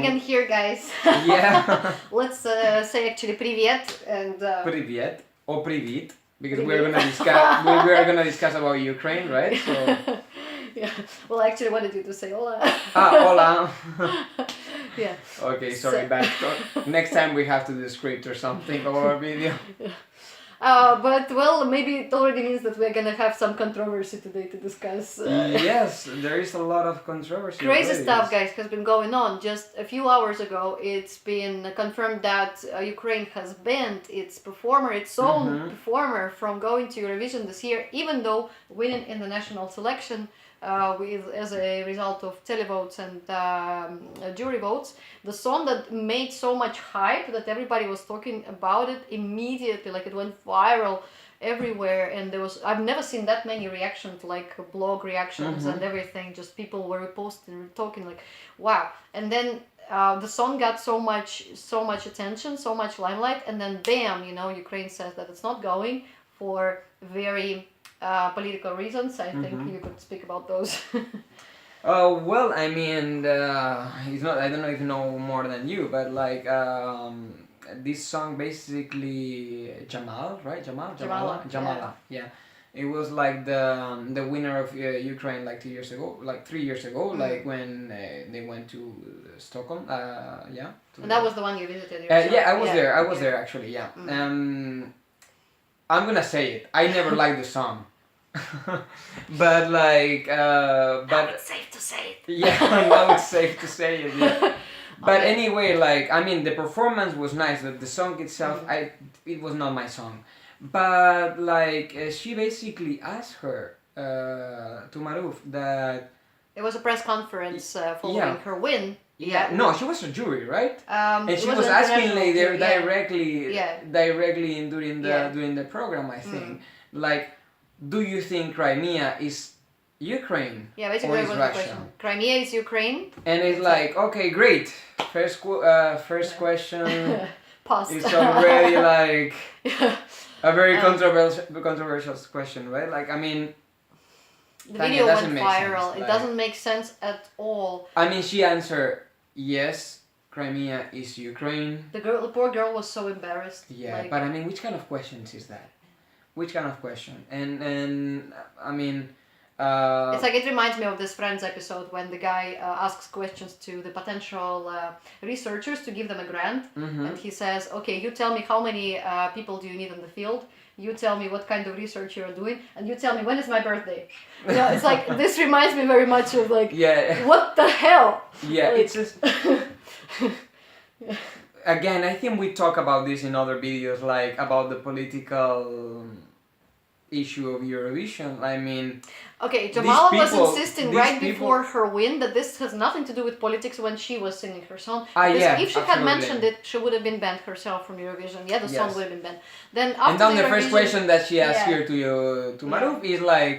can hear, guys. Yeah. Let's say actually привет and. Привет or привit, because Привет. we're gonna discuss about Ukraine, right? So. Yeah. Well, I actually wanted you to say hola. Hola. Yeah. Okay, sorry, So- bad. Next time we have to do a script or something or a video. But well, maybe it already means that we're gonna have some controversy today to discuss. Yes, there is a lot of controversy. Crazy already. stuff, guys, has been going on. Just a few hours ago, it's been confirmed that Ukraine has banned its own performer, from going to Eurovision this year, even though winning in the national selection as a result of televotes and jury votes. The song that made so much hype that everybody was talking about it immediately, like it went viral everywhere, and I've never seen that many reactions, like blog reactions and everything. Just people were reposting, talking like, wow. And then the song got so much attention, so much limelight, and then bam, Ukraine says that it's not going for very political reasons. I think you could speak about those. Well, I mean, it's not. I don't know if you know more than you, but like this song basically Jamal, right? Jamala. Yeah. It was like the winner of Ukraine like 2 years ago, like 3 years ago, like when they went to Stockholm. Yeah. And that was the one you visited. Yeah, I was there. I was there actually. Yeah. I'm gonna say it. I never liked the song. But like but it's safe to say it. Yeah, now it's safe to say it. Yeah. But Okay. anyway, like I mean, the performance was nice, but the song itself, it was not my song. But like she basically asked her to Maruv that It was a press conference following Yeah. her win. no, she was a jury, right? And And she was asking like directly. directly during the Yeah. during the program, I think, like, do you think Crimea is Ukraine Yeah, or basically is that was the Russia? question. Crimea is Ukraine. And it's like, okay, great. First question Past. is already like a very Um, controversial question, right? Like, I mean, The Tanya, video doesn't went make viral. sense, It like- doesn't make sense at all. I mean, she answered, yes, Crimea is Ukraine. The poor girl was so embarrassed. Yeah, like, but I mean, which kind of questions is that? Which kind of question? And I mean, it's like it reminds me of this Friends episode when the guy asks questions to the potential researchers to give them a grant, and he says, "Okay, you tell me how many people do you need in the field. You tell me what kind of research you're doing, and you tell me when is my birthday." It's like this reminds me very much of like, yeah, what the hell? yeah, Like- it's just. Again, I think we talk about this in other videos, like about the political issue of Eurovision. I mean, Okay, Jamala was people- insisting these right people- before her win that this has nothing to do with politics when she was singing her song. Ah, Because yeah, if she had absolutely. mentioned it, she would have been banned herself from Eurovision. Yeah, the song Yes. would have been banned. Then after and then the first Eurovision- question that she asked Yeah. here to Maruv is like,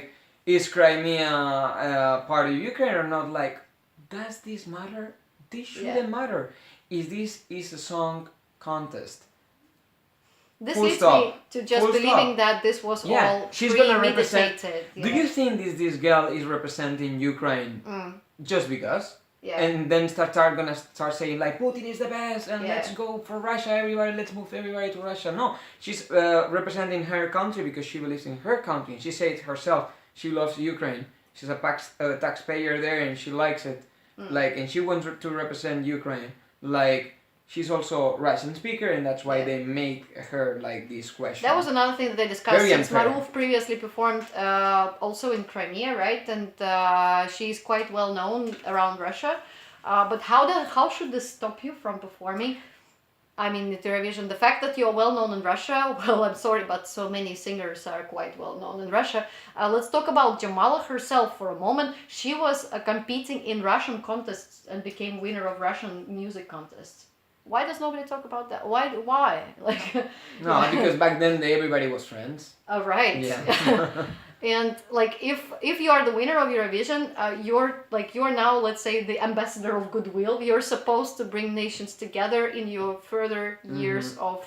is Crimea part of Ukraine or not? Like, does this matter? This shouldn't matter. Is a song contest. This Full leads stop. me to just Full believing stop. that this was Yeah, all she's gonna represent. premeditated. Do you think this girl is representing Ukraine just because? Yeah. And then gonna start saying like Putin is the best and Yeah. let's go for Russia, everybody, let's move everybody to Russia. No, she's representing her country because she believes in her country. She said herself she loves Ukraine. She's a taxpayer there and she likes it. Like, and she wants to represent Ukraine. Like, she's also Russian speaker, and that's why they make her like this question. That was another thing that they discussed Very since unfair. Maruv previously performed also in Crimea, right? And she's quite well known around Russia. But how should this stop you from performing? I mean, at Eurovision, the fact that you're well known in Russia, well, I'm sorry, but so many singers are quite well known in Russia. Let's talk about Jamala herself for a moment. She was competing in Russian contests and became winner of Russian music contests. Why does nobody talk about that? Why? Like, No, because back then everybody was friends. oh, right. Yeah. And like if you are the winner of Eurovision, you're now, let's say, the ambassador of goodwill. You're supposed to bring nations together in your further years of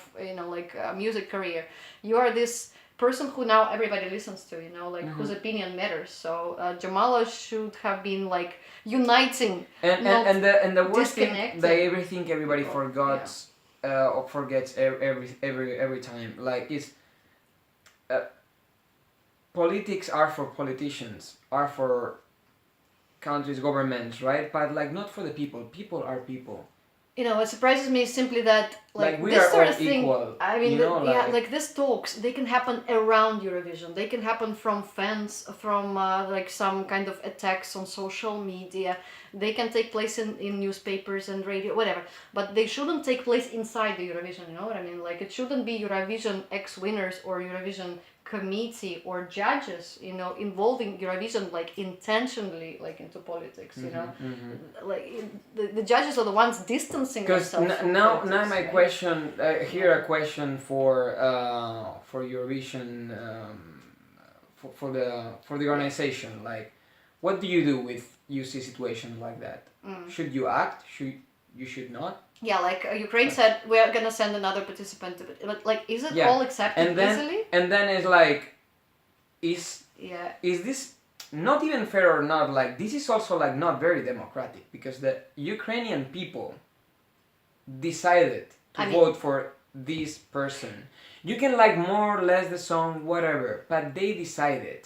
music career. You are this person who now everybody listens to, you know, like whose opinion matters. So Jamala should have been like uniting, and the worst thing disconnecting. that everybody forgets or forgets every time, like is politics are for politicians, are for countries, governments, right? But like not for the people. People are people. You know, what surprises me is simply that like we this are sort all of thing. equal, I mean, you know, like these talks, they can happen around Eurovision. They can happen from fans, from like some kind of attacks on social media. They can take place in newspapers and radio, whatever. But they shouldn't take place inside the Eurovision. You know what I mean? Like it shouldn't be Eurovision ex-winners or Eurovision committee or judges, you know, involving Eurovision like intentionally like into politics, you know, like the judges are the ones distancing themselves. Because now my question here a question for Eurovision for the organization, like what do you do with you see situations like that? Should you act? You should not? Yeah, like Ukraine said, we're gonna send another participant to it. But like, is it all accepted easily? And then it's like, is this not even fair or not? Like this is also like not very democratic because the Ukrainian people decided to vote for this person. You can like more or less the song, whatever, but they decided.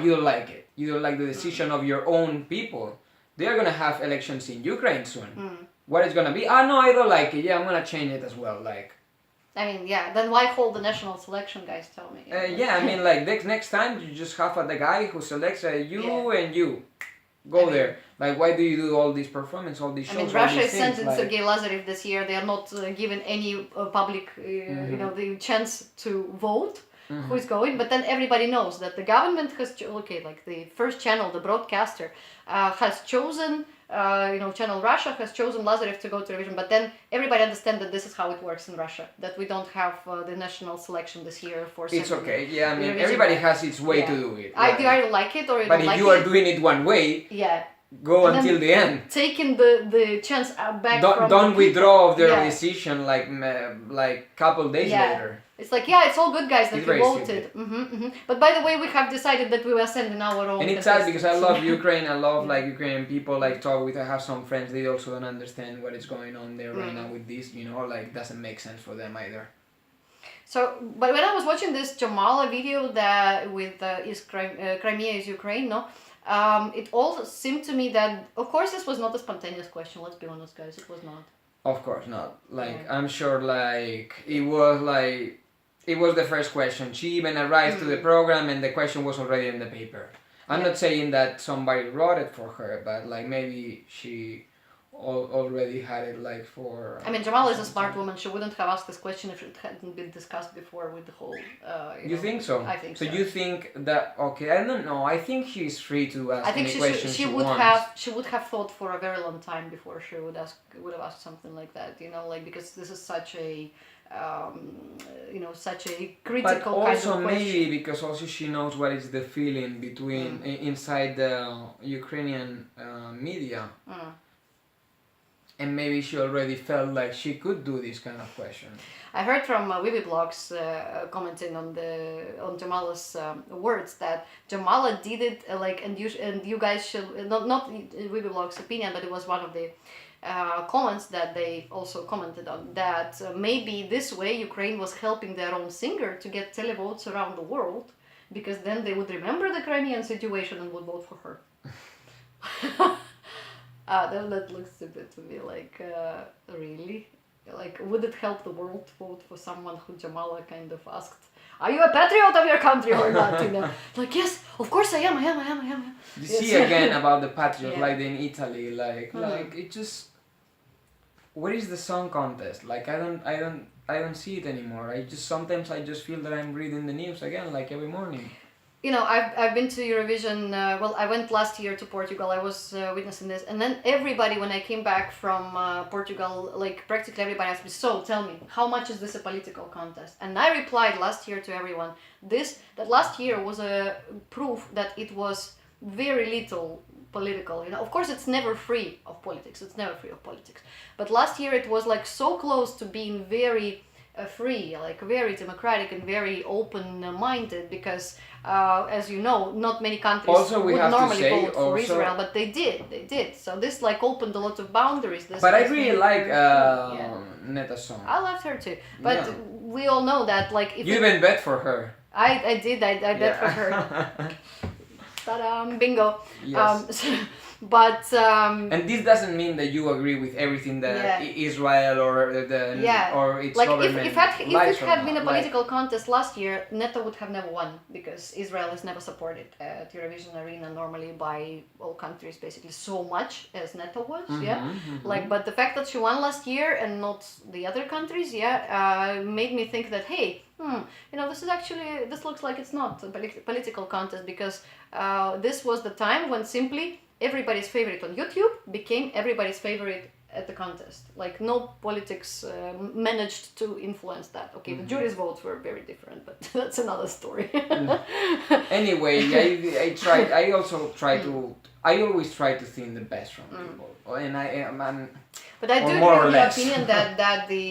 You don't like it. You don't like the decision of your own people. They are gonna have elections in Ukraine soon. What it's gonna be? No, I don't like it. Yeah, I'm gonna change it as well. Like, I mean, yeah. Then why hold the national selection, guys? Tell me. Yeah, I mean, like next time you just have the guy who selects you and you go there. Like, why do you do all these performances, all these shows? I mean, Russia is sending Sergei Lazarev this year. They are not given any public, you know, the chance to vote. Who is going? But then everybody knows that the government has like the first channel, the broadcaster, has chosen. You know, Channel Russia has chosen Lazarev to go to Eurovision, but then everybody understands that this is how it works in Russia, that we don't have the national selection this year for It's okay, yeah, I mean, everybody has its way to do it. Right? Either like it or you but don't like it. But if you are doing it one way, go and until the end. Taking the chance back don't withdraw of their decision like couple days later. It's like, it's all good, guys, that you voted. But by the way, we have decided that we will send in our own. And it's sad because I love Ukraine. I love like Ukrainian people. Like talk with. I have some friends. They also don't understand what is going on there right now with this. You know, like doesn't make sense for them either. So, but when I was watching this Jamala video that with Crimea is Ukraine, no, it all seemed to me that of course this was not a spontaneous question. Let's be honest, guys, it was not. Of course not. Like I'm sure, like it was the first question. She even arrived to the program and the question was already in the paper. I'm not saying that somebody wrote it for her, but like maybe she already had it like for... I mean, Jamala is a smart woman. She wouldn't have asked this question if it hadn't been discussed before with the whole... you think so? I think so. So you think that... Okay, I don't know. I think she's free to ask any questions she wants. She would have thought for a very long time before she would have asked something like that, you know, like because this is such a... you know, such a critical kind of question. But also maybe because also she knows what is the feeling between inside the Ukrainian media, and maybe she already felt like she could do this kind of question. I heard from Vivi Blogs commenting on Jamala's words that Jamala did it and you guys should not Vivi Blogs' opinion, but it was one of the comments that they also commented on that maybe this way Ukraine was helping their own singer to get televotes around the world because then they would remember the Crimean situation and would vote for her. That looks stupid to me. Like, really? Like, would it help the world to vote for someone who Jamala kind of asked, are you a patriot of your country or not? You know, like, yes, of course I am. You see again about the patriot, like in Italy, like it just... Where is the song contest? Like I don't see it anymore. Sometimes I just feel that I'm reading the news again, like every morning. You know, I've been to Eurovision. Well, I went last year to Portugal. I was witnessing this, and then everybody, when I came back from Portugal, like practically everybody asked me, "So, tell me, how much is this a political contest?" And I replied last year to everyone, that last year was a proof that it was very little political. You know, of course, it's never free of politics. But last year it was like so close to being very free, like very democratic and very open-minded, because as you know, not many countries Also, we would have to normally say vote for also- Israel, but they did. So this like opened a lot of boundaries. This But I this really made like very free, yeah. Neta's song. I loved her too, but Yeah. we all know that like if You it- even bet for her. I did I bet for her. Ta-da, bingo. Yes. But And this doesn't mean that you agree with everything that Yeah. Israel or or its like government if lies it or had not. been a Like, political contest last year, Neta would have never won, because Israel is never supported at Eurovision arena normally by all countries basically so much as Neta was. Like, but the fact that she won last year and not the other countries, made me think that hey, this looks like it's not a political contest, because this was the time when simply everybody's favorite on YouTube became everybody's favorite at the contest. Like, no politics managed to influence that. Okay, the jury's votes were very different, but that's another story. Anyway, I always try to think the best from people, and But I do more agree or with the less. opinion that the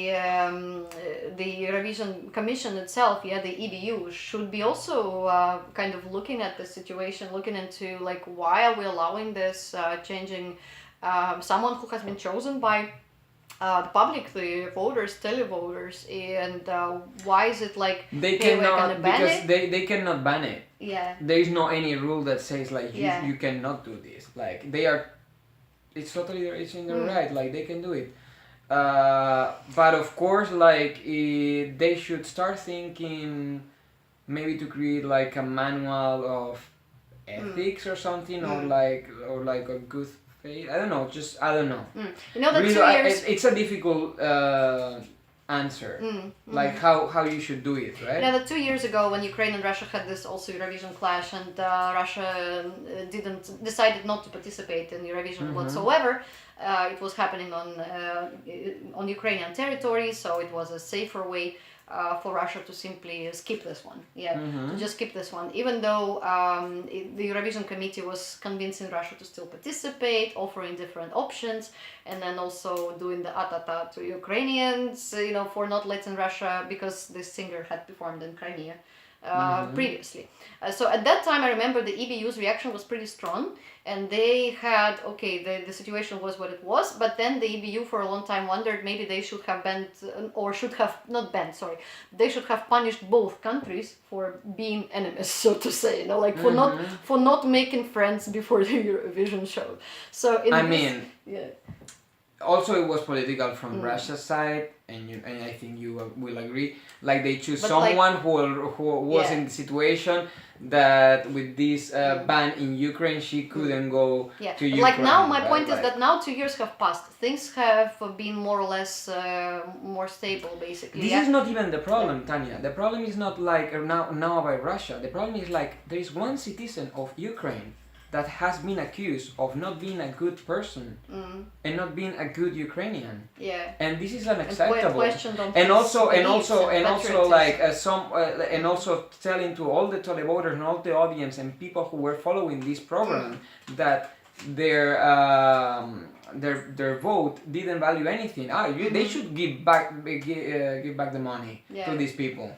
Eurovision Commission itself, the EBU, should be also kind of looking at the situation, looking into like why are we allowing this changing someone who has been chosen by the public, the voters, televoters, and why is it like they hey, we're cannot, gonna ban because it? they cannot ban it. Yeah. There is no any rule that says like Yeah. you cannot do this. Like, they are, it's totally it's in their right. Like, they can do it. But of course, like, they should start thinking maybe to create like a manual of ethics or something, or like a good faith. I don't know. I don't know. You know that Really, 2 years. it's a difficult answer. Like how you should do it, right? That 2 years ago, when Ukraine and Russia had this also Eurovision clash, and Russia decided not to participate in Eurovision whatsoever, it was happening on Ukrainian territory, so it was a safer way for Russia to simply skip this one. To just skip this one, even though the Eurovision committee was convincing Russia to still participate, offering different options, and then also doing the atata to Ukrainians, for not letting Russia, because this singer had performed in Crimea previously. So at that time, I remember the EBU's reaction was pretty strong, and they had, the situation was what it was, but then the EBU for a long time wondered maybe they should have banned, or should have, not banned, sorry, they should have punished both countries for being enemies, so to say, for not making friends before the Eurovision show. So also it was political from Russia's side, and I think you will agree. Like, they choose someone who was in the situation that with this ban in Ukraine, she couldn't go to Ukraine. Like, now my point is that now 2 years have passed. Things have been more or less more stable, basically. This is not even the problem, Tanya. The problem is not like now about Russia. The problem is like there is one citizen of Ukraine that has been accused of not being a good person and not being a good Ukrainian. And this is unacceptable. And also like and also telling to all the televoters and all the audience and people who were following this program that their vote didn't value anything. They should give back the money to these people.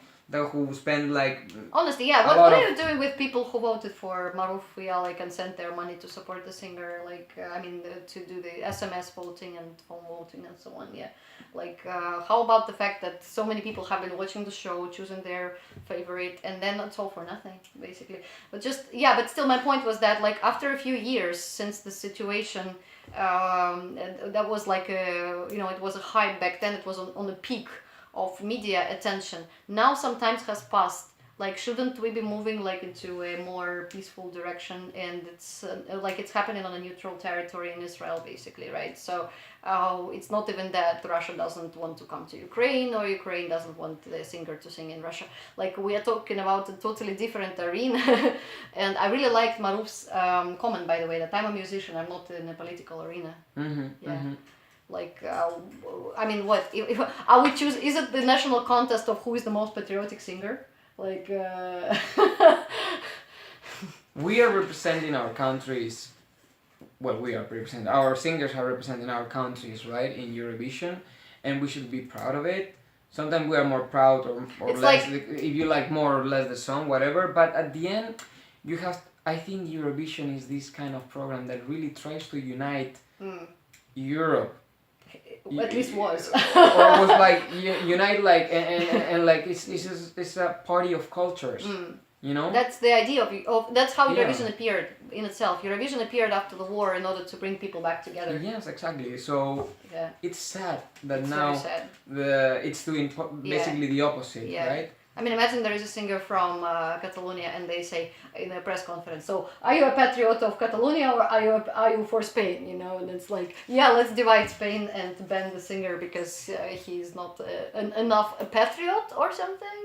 Who spend like honestly, what are you doing with people who voted for Maruv, and sent their money to support the singer, to do the SMS voting and phone voting and so on? How about the fact that so many people have been watching the show, choosing their favorite, and then it's all for nothing, basically. But still, my point was that after a few years since the situation, that was it was a hype back then. It was on the peak of media attention. Now sometimes has passed. Shouldn't we be moving into a more peaceful direction? And it's happening on a neutral territory in Israel, basically, right? So it's not even that Russia doesn't want to come to Ukraine, or Ukraine doesn't want the singer to sing in Russia. We are talking about a totally different arena. And I really liked Maruv's comment, by the way, that I'm a musician, I'm not in a political arena. What? Are we choose? Is it the national contest of who is the most patriotic singer? We are representing our countries. Well, our singers are representing our countries, right, in Eurovision, and we should be proud of it. sometimes we are more proud or It's less, like- if you like more or less the song, whatever. But at the end, you have. I think Eurovision is this kind of program that really tries to unite Europe. At least was. Or was like unite like and like it's a party of cultures. You know. That's the idea of that's how Yeah. Eurovision appeared in itself. Eurovision appeared after the war in order to bring people back together. Yes, exactly. So Yeah. it's sad that It's now very sad. it's doing basically the opposite, Yeah. right? I mean, imagine there is a singer from Catalonia and they say in a press conference, so are you a patriot of Catalonia or are you for Spain? You know, and it's like, yeah, let's divide Spain and ban the singer because he's not enough a patriot or something.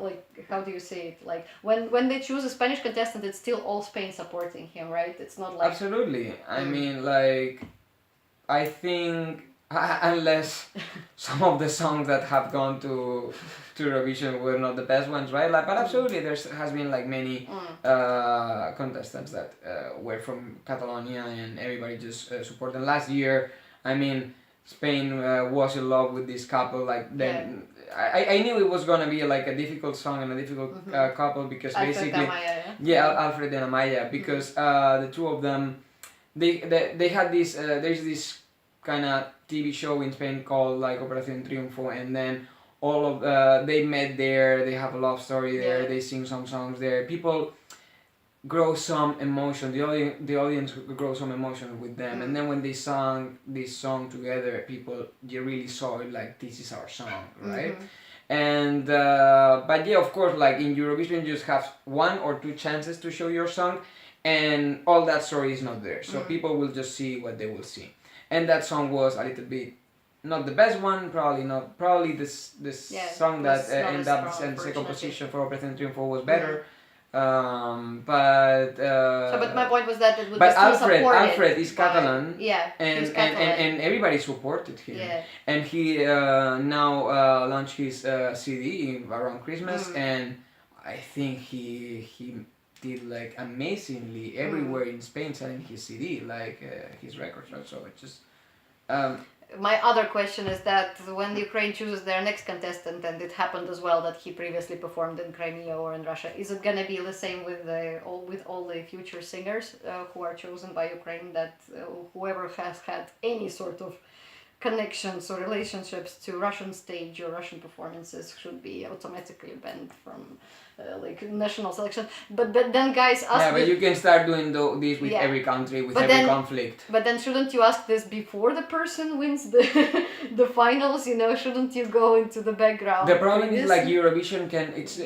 Like, how do you say it? Like when they choose a Spanish contestant, it's still all Spain supporting him, right? It's not like Absolutely. I mean, like, I think unless some of the songs that have gone to Eurovision were not the best ones, right? Like, but absolutely, there has been like many contestants that were from Catalonia, and everybody just support them. Last year, I mean, Spain was in love with this couple. Like then, I knew it was gonna be like a difficult song and a difficult couple because Alfred basically, Amaya, Alfred and Amaya, because the two of them, they had this. There's this kind of TV show in Spain called like Operación Triunfo, and then all of they met there. They have a love story there. They sing some songs there. People grow some emotion. The audience grow some emotion with them, and then when they sang this song together, you really saw it like this is our song, right? And but yeah, of course, like in Eurovision, you just have one or two chances to show your song, and all that story is not there. So people will just see what they will see. And that song was a little bit not the best one, probably this song that ended up in second position for Operación Triunfo was better. But my point was that it would but be still Alfred is Catalan, he's Catalan. and everybody supported him, and he now launched his CD around Christmas, and I think he did like amazingly everywhere in Spain selling his CD, like his records. So it's just. My other question is that when Ukraine chooses their next contestant, and it happened as well that he previously performed in Crimea or in Russia, is it gonna be the same with all the future singers who are chosen by Ukraine? That whoever has had any sort of connections or relationships to Russian stage or Russian performances should be automatically banned from like national selection. But then guys ask but you can start doing this with every country, with every conflict. But then shouldn't you ask this before the person wins the finals? You know, shouldn't you go into the background? The problem is like Eurovision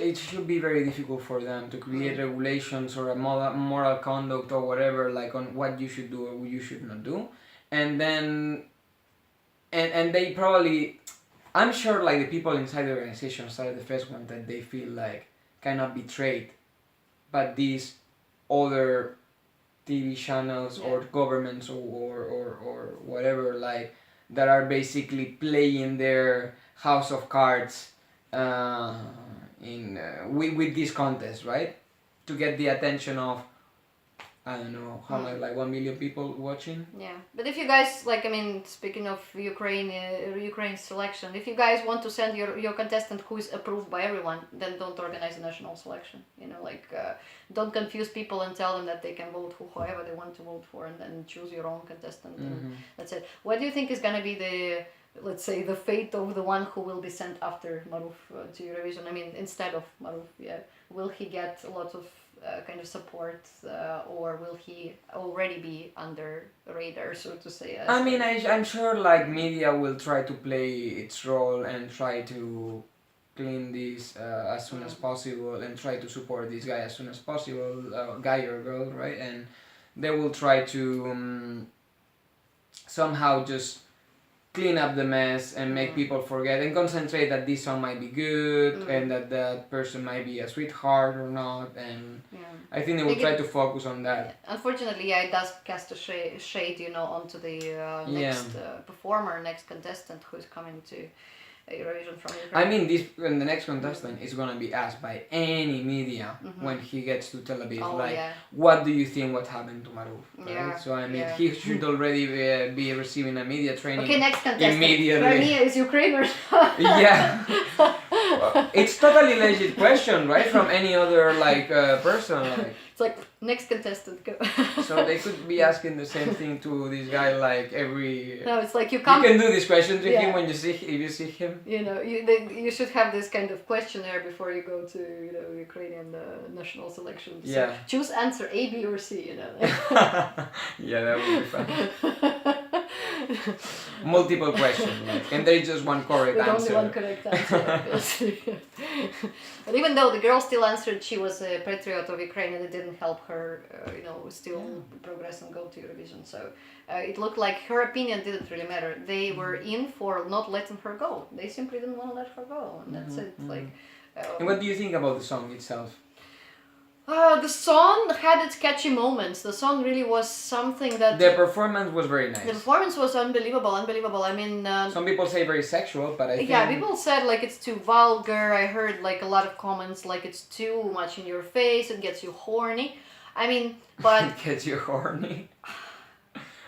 it should be very difficult for them to create regulations or a moral conduct or whatever, like on what you should do or what you should not do, and then. And they probably, I'm sure like the people inside the organization started the first one that they feel like cannot betrayed, but these other TV channels or governments or whatever like that are basically playing their house of cards with this contest, right? To get the attention of I don't know how much, like 1 million people watching. Yeah, but if you guys like, I mean, speaking of Ukraine's selection, if you guys want to send your contestant who is approved by everyone, then don't organize a national selection. You know, like don't confuse people and tell them that they can vote for whoever they want to vote for, and then choose your own contestant. And that's it. What do you think is gonna be let's say the fate of the one who will be sent after Maruv to Eurovision? I mean, instead of Maruv, will he get a lot of kind of support, or will he already be under radar, so to say? I mean, I'm sure like media will try to play its role and try to clean this as soon as possible and try to support this guy as soon as possible, guy or girl, right? And they will try to somehow just clean up the mess and make people forget and concentrate that this song might be good and that person might be a sweetheart or not, and I think they will try to focus on that. Unfortunately, it does cast a shade, you know, onto the next performer, next contestant who's coming to Eurovision from Ukraine. I mean, the next contestant is gonna be asked by any media when he gets to Tel Aviv, what do you think what happened to Maruv? Right? Yeah. So I mean, he should already be receiving a media training. Okay, next contestant. Immediately. Crimea is Ukraine or Yeah. It's totally legit question, right? From any other person. Like. It's like next contestant go. So they could be asking the same thing to this guy every. No, it's like you can do this question to him when if you see him. You should have this kind of questionnaire before you go to Ukrainian national selections. Yeah. So choose answer A, B, or C. Yeah, that would be fun. Multiple questions, and there is just one correct answer. Only one correct answer, obviously. But even though the girl still answered she was a patriot of Ukraine, and it didn't help her, still progress and go to Eurovision. So it looked like her opinion didn't really matter. They were in for not letting her go. They simply didn't want to let her go, and that's it. And what do you think about the song itself? The song had its catchy moments. The song really was something that... The performance was very nice. The performance was unbelievable. I mean... some people say very sexual, but I think... Yeah, people said it's too vulgar. I heard a lot of comments it's too much in your face, it gets you horny. I mean, but... It gets you horny?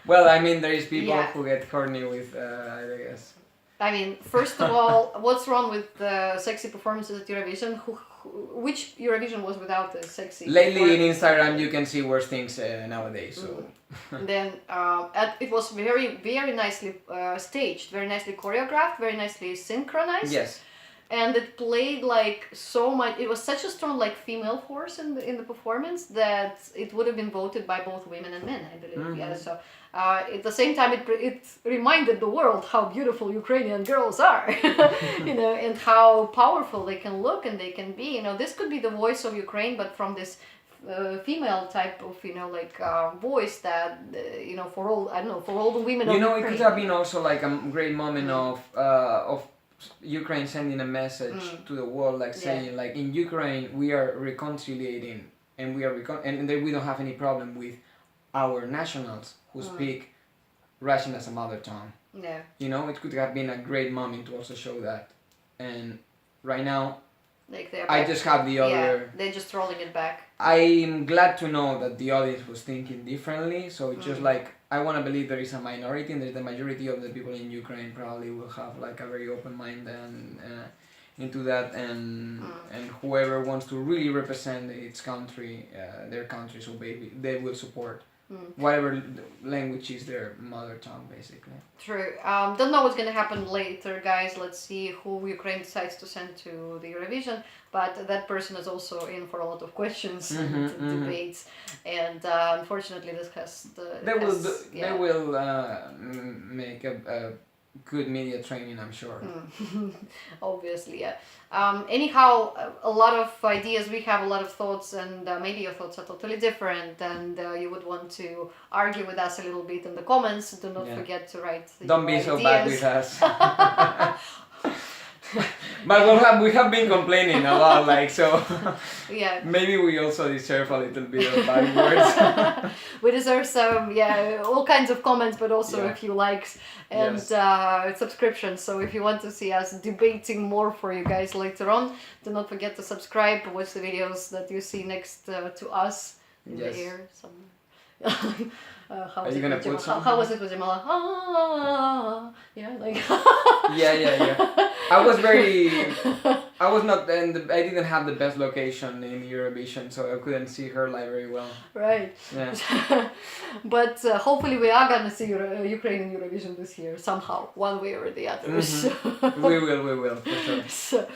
Well, I mean, there is people who get horny with, I guess... I mean, first of all, what's wrong with sexy performances at Eurovision? Which Eurovision was without the sexy? Lately in Instagram you can see worse things nowadays. So. Then it was very, very nicely staged, very nicely choreographed, very nicely synchronized. Yes. And it played so much. It was such a strong female force in the performance that it would have been voted by both women and men, I believe. Mm-hmm. Yeah. So at the same time, it reminded the world how beautiful Ukrainian girls are, and how powerful they can look and they can be. This could be the voice of Ukraine, but from this female type of voice that for all the women. Of Ukraine. It could have been also a great moment of Ukraine sending a message to the world, saying in Ukraine we are reconciliating and we don't have any problem with our nationals who speak Russian as a mother tongue. Yeah. It could have been a great moment to also show that. And right now, I just have the other... Yeah, they're just rolling it back. I'm glad to know that the audience was thinking differently. So it's just I want to believe there is a minority, and the majority of the people in Ukraine probably will have a very open mind and into that, and whoever wants to really represent its country, their country, so they will support whatever language is their mother tongue, basically. True. Don't know what's going to happen later, guys. Let's see who Ukraine decides to send to the Eurovision. But that person is also in for a lot of questions and debates. And unfortunately, this has... They will make a good media training, I'm sure. Obviously, yeah. Anyhow, a lot of ideas, we have a lot of thoughts, and maybe your thoughts are totally different, and you would want to argue with us a little bit in the comments. Do not forget to write Don't be so bad with us. But we have been complaining a lot, so yeah. Maybe we also deserve a little bit of bad words. We deserve some, all kinds of comments, but also a few likes and subscriptions. So if you want to see us debating more for you guys later on, do not forget to subscribe, watch the videos that you see next to us in the air somewhere. How was it with Jamala? Yeah. I was not, and I didn't have the best location in Eurovision, so I couldn't see her live very well. Right. Yeah. But hopefully we are gonna see Ukraine in Eurovision this year somehow, one way or the other. Mm-hmm. We will, for sure. So,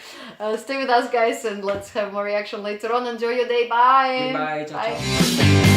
stay with us, guys, and let's have more reaction later on. Enjoy your day. Bye. Bye. Ciao.